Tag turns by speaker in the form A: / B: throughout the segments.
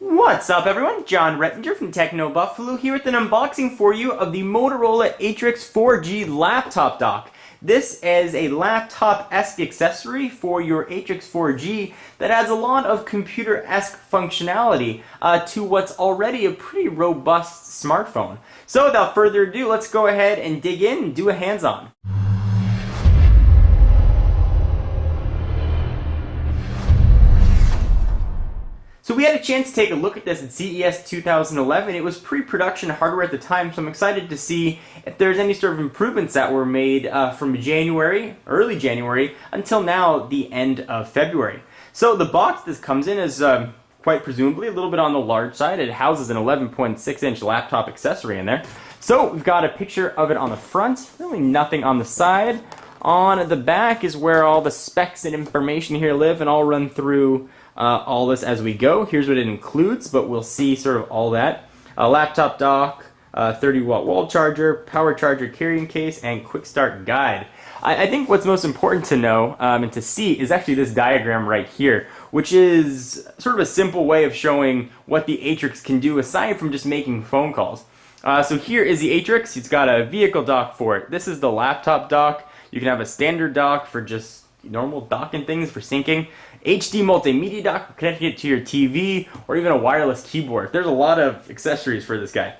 A: What's up everyone? John Rettinger from Techno Buffalo here with an unboxing for you of the Motorola Atrix 4G laptop dock. This is a laptop-esque accessory for your Atrix 4G that adds a lot of computer-esque functionality to what's already a pretty robust smartphone. So without further ado, let's go ahead and dig in and do a hands-on. So we had a chance to take a look at this at CES 2011. It was pre-production hardware at the time, so I'm excited to see if there's any sort of improvements that were made from January, early January, until now, the end of February. So the box this comes in is quite presumably a little bit on the large side. It houses an 11.6-inch laptop accessory in there. So we've got a picture of it on the front, really nothing on the side. On the back is where all the specs and information here live, and I'll run through all this as we go. Here's what it includes, but we'll see sort of all that. A laptop dock, 30-watt wall charger, power charger carrying case, and quick start guide. I think what's most important to know and to see is actually this diagram right here, which is sort of a simple way of showing what the Atrix can do aside from just making phone calls. So here is the Atrix. It's got a vehicle dock for it. This is the laptop dock. You can have a standard dock for just normal docking things for syncing. HD multimedia dock for connecting it to your TV, or even a wireless keyboard. There's a lot of accessories for this guy.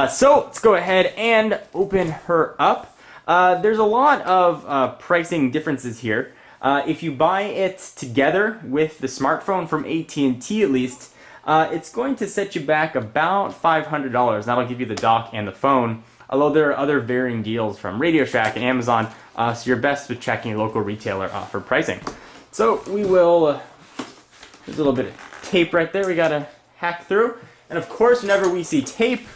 A: So let's go ahead and open her up. There's a lot of pricing differences here. If you buy it together with the smartphone from AT&T at least, it's going to set you back about $500. That'll give you the dock and the phone, although there are other varying deals from Radio Shack and Amazon, so you're best with checking your local retailer for pricing. So we will, there's a little bit of tape right there we gotta hack through. And of course, whenever we see tape,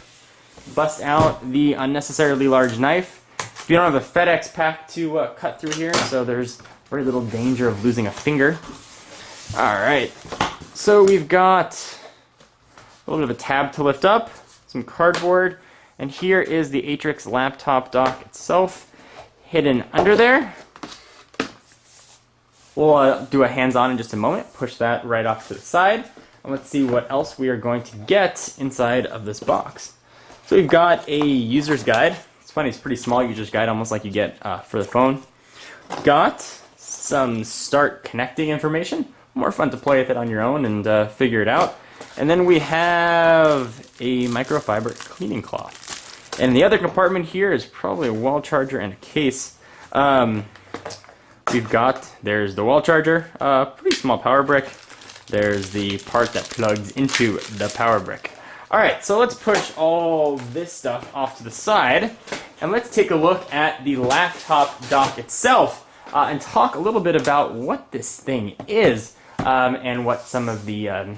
A: bust out the unnecessarily large knife. If you don't have a FedEx pack to cut through here, so there's very little danger of losing a finger. Alright, so we've got a little bit of a tab to lift up, some cardboard, and here is the Atrix laptop dock itself, hidden under there. We'll do a hands-on in just a moment, push that right off to the side, and let's see what else we are going to get inside of this box. So we've got a user's guide. It's funny, it's a pretty small user's guide, almost like you get for the phone. We've got some start connecting information, more fun to play with it on your own and figure it out. And then we have a microfiber cleaning cloth. And in the other compartment here is probably a wall charger and a case. There's the wall charger, pretty small power brick. There's the part that plugs into the power brick. Alright, so let's push all this stuff off to the side, and let's take a look at the laptop dock itself, and talk a little bit about what this thing is, and what some of the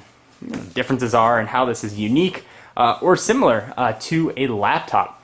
A: differences are, and how this is unique, or similar to a laptop.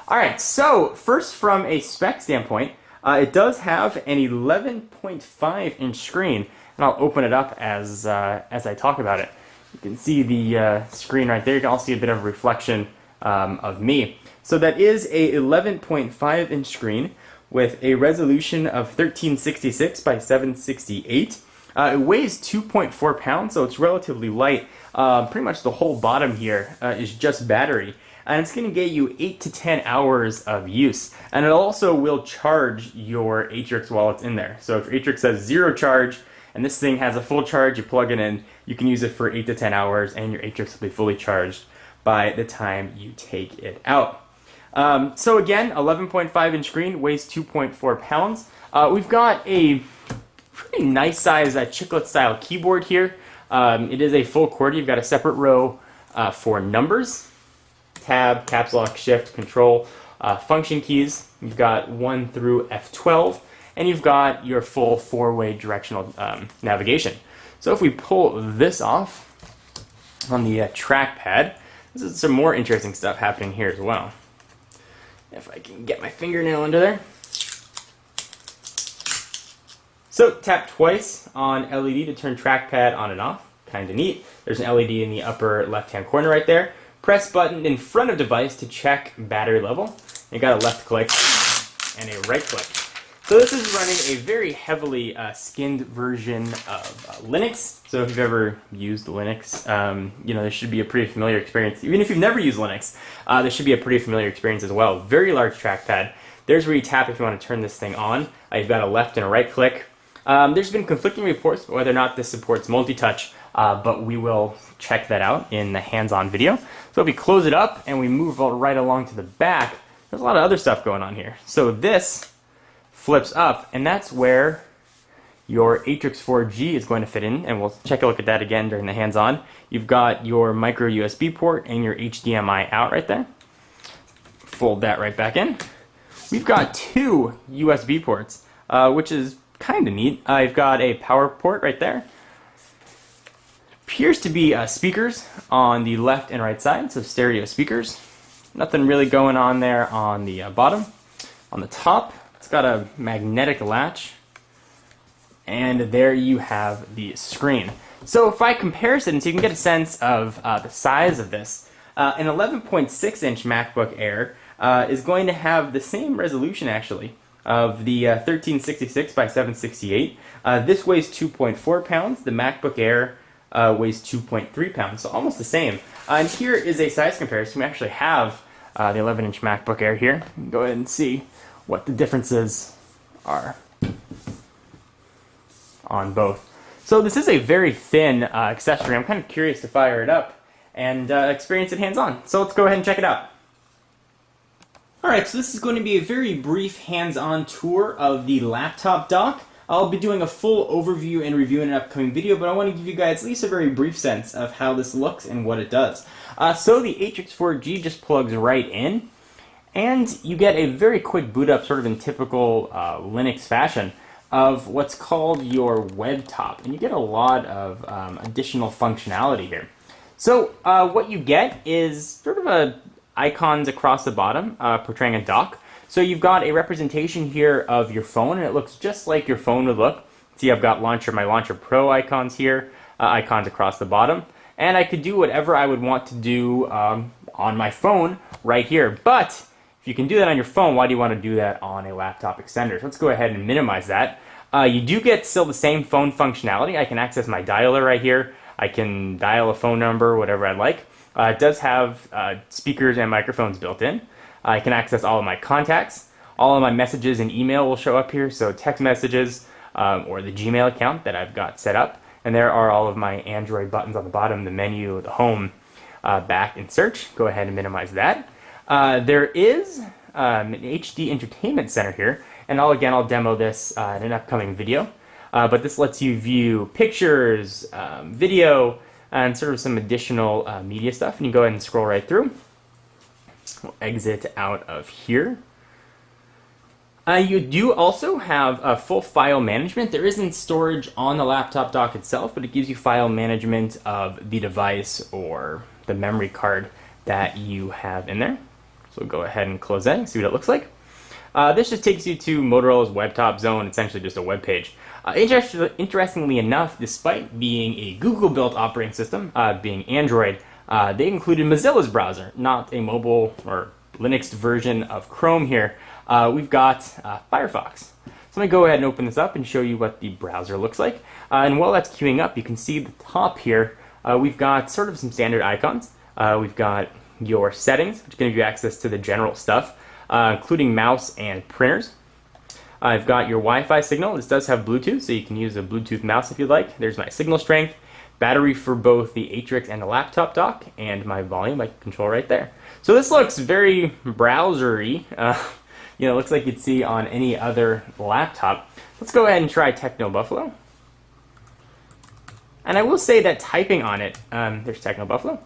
A: Alright, so first from a spec standpoint, it does have an 11.5-inch screen, and I'll open it up as I talk about it. You can see the screen right there. You can also see a bit of reflection of me. So that is a 11.5-inch screen with a resolution of 1366 by 768. It weighs 2.4 pounds, so it's relatively light. Pretty much the whole bottom here is just battery. And it's going to get you 8 to 10 hours of use. And it also will charge your Atrix while it's in there. So if Atrix says 0 charge, and this thing has a full charge, you plug it in, you can use it for 8 to 10 hours, and your Atrix will be fully charged by the time you take it out. So again, 11.5-inch screen, weighs 2.4 pounds. We've got a pretty nice size chiclet-style keyboard here. It is a full QWERTY. You've got a separate row for numbers. Tab, caps lock, shift, control, function keys. You've got 1 through F12, and you've got your full 4-way directional navigation. So if we pull this off on the trackpad, this is some more interesting stuff happening here as well. If I can get my fingernail under there. So tap twice on LED to turn trackpad on and off. Kind of neat. There's an LED in the upper left-hand corner right there. Press button in front of device to check battery level. You got a left click and a right click. So this is running a very heavily skinned version of Linux. So if you've ever used Linux, you know, this should be a pretty familiar experience. Even if you've never used Linux, this should be a pretty familiar experience as well. Very large trackpad. There's where you tap if you want to turn this thing on. You've got a left and a right click. There's been conflicting reports about whether or not this supports multi-touch, but we will check that out in the hands-on video. So if we close it up and we move right along to the back, there's a lot of other stuff going on here. So this flips up, and that's where your Atrix 4G is going to fit in, and we'll check a look at that again during the hands-on. You've got your micro USB port and your HDMI out right there. Fold that right back in. We've got two USB ports, which is kind of neat. I've got a power port right there. Appears to be speakers on the left and right side, so stereo speakers. Nothing really going on there on the bottom. On the top, it's got a magnetic latch, and there you have the screen. So if I comparison, so you can get a sense of the size of this, an 11.6-inch MacBook Air is going to have the same resolution, actually, of the 1366 by 768. This weighs 2.4 pounds. The MacBook Air weighs 2.3 pounds, so almost the same. And here is a size comparison. We actually have the 11-inch MacBook Air here. Go ahead and see what the differences are on both. So this is a very thin accessory. I'm kind of curious to fire it up and experience it hands-on. So let's go ahead and check it out. Alright, so this is going to be a very brief hands-on tour of the laptop dock. I'll be doing a full overview and review in an upcoming video, but I want to give you guys at least a very brief sense of how this looks and what it does. So the Atrix 4G just plugs right in, and you get a very quick boot up, sort of in typical Linux fashion, of what's called your web top, and you get a lot of additional functionality here. So what you get is sort of icons across the bottom portraying a dock. So you've got a representation here of your phone, and it looks just like your phone would look. See, I've got my Launcher Pro icons here, icons across the bottom, and I could do whatever I would want to do on my phone right here. But if you can do that on your phone, why do you want to do that on a laptop extender? So let's go ahead and minimize that. You do get still the same phone functionality. I can access my dialer right here. I can dial a phone number, whatever I'd like. It does have speakers and microphones built in. I can access all of my contacts. All of my messages and email will show up here, so text messages or the Gmail account that I've got set up. And there are all of my Android buttons on the bottom, the menu, the home, back, and search. Go ahead and minimize that. There is an HD Entertainment Center here, and I'll demo this in an upcoming video. But this lets you view pictures, video, and sort of some additional media stuff. And you go ahead and scroll right through. We'll exit out of here. You do also have full file management. There isn't storage on the laptop dock itself, but it gives you file management of the device or the memory card that you have in there. So go ahead and close that and see what it looks like. This just takes you to Motorola's WebTop Zone, essentially just a web page. Interestingly enough, despite being a Google-built operating system, being Android, they included Mozilla's browser, not a mobile or Linux version of Chrome here. We've got Firefox. So let me go ahead and open this up and show you what the browser looks like. And while that's queuing up, you can see the top here, we've got sort of some standard icons. We've got your settings, which can give you access to the general stuff, including mouse and printers. I've got your Wi-Fi signal. This does have Bluetooth, so you can use a Bluetooth mouse if you'd like. There's my signal strength, battery for both the Atrix and the laptop dock, and my volume I can control right there. So this looks very browsery. You know, looks like you'd see on any other laptop. Let's go ahead and try Techno Buffalo. And I will say that typing on it, there's Techno Buffalo.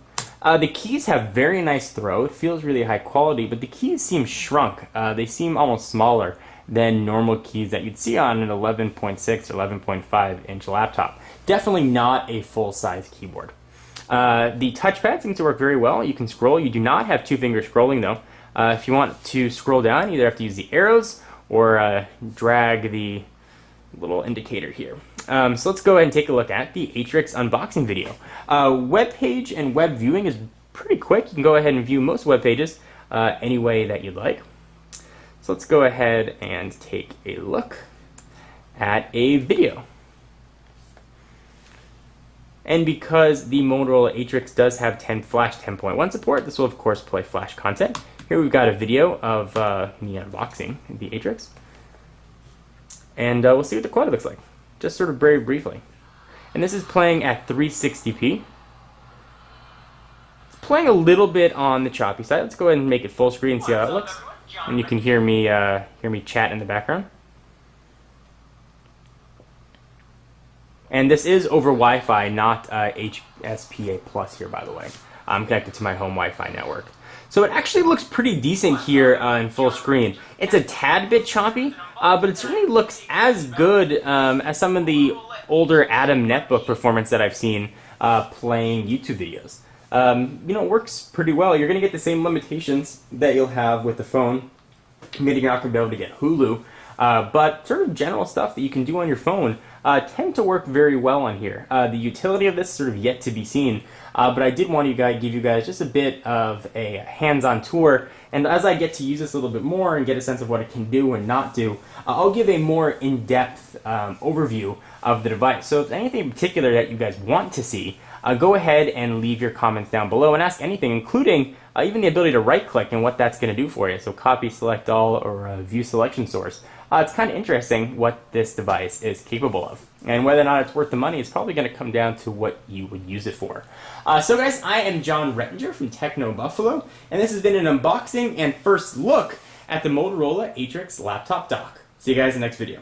A: The keys have very nice throw. It feels really high quality, but the keys seem shrunk. They seem almost smaller than normal keys that you'd see on an 11.6 or 11.5 inch laptop. Definitely not a full-size keyboard. The touchpad seems to work very well. You can scroll. You do not have two-finger scrolling, though. If you want to scroll down, you either have to use the arrows or drag the little indicator here. So let's go ahead and take a look at the Atrix unboxing video. Web page and web viewing is pretty quick. You can go ahead and view most web pages any way that you'd like. So let's go ahead and take a look at a video. And because the Motorola Atrix does have Flash 10.1 support, this will of course play Flash content. Here we've got a video of me unboxing the Atrix. And we'll see what the quality looks like, just sort of very briefly. And this is playing at 360p. It's playing a little bit on the choppy side. Let's go ahead and make it full screen and see how that looks. And you can hear me chat in the background. And this is over Wi-Fi, not HSPA Plus here, by the way. I'm connected to my home Wi-Fi network. So it actually looks pretty decent here in full screen. It's a tad bit choppy, but it certainly looks as good as some of the older Atom netbook performance that I've seen playing YouTube videos. You know, it works pretty well. You're going to get the same limitations that you'll have with the phone. Maybe you're not going to be able to get Hulu, but sort of general stuff that you can do on your phone tend to work very well on here. The utility of this is sort of yet to be seen, but I did want to give you guys just a bit of a hands-on tour, and as I get to use this a little bit more and get a sense of what it can do and not do, I'll give a more in-depth overview of the device. So if there's anything in particular that you guys want to see, go ahead and leave your comments down below and ask anything, including even the ability to right-click and what that's going to do for you. So copy, select all, or view selection source. It's kind of interesting what this device is capable of. And whether or not it's worth the money is probably going to come down to what you would use it for. So guys, I am John Rettinger from Techno Buffalo, and this has been an unboxing and first look at the Motorola Atrix laptop dock. See you guys in the next video.